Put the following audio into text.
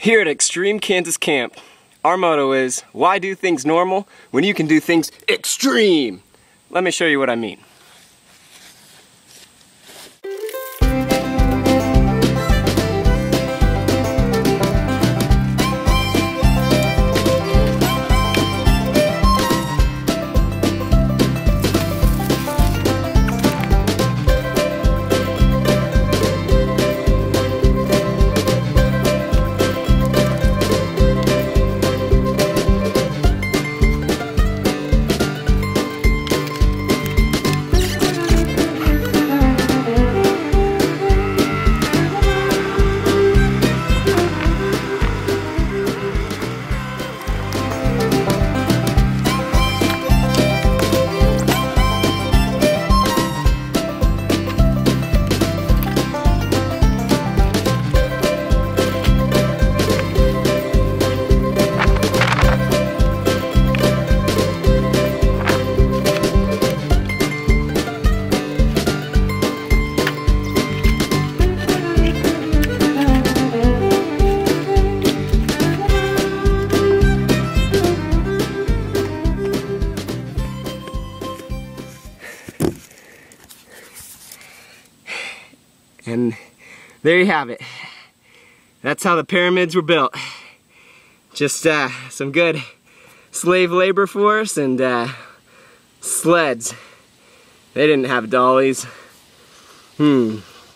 Here at Extreme Kansas Camp, our motto is, why do things normal when you can do things extreme? Let me show you what I mean. And there you have it. That's how the pyramids were built. Just some good slave labor force and sleds. They didn't have dollies.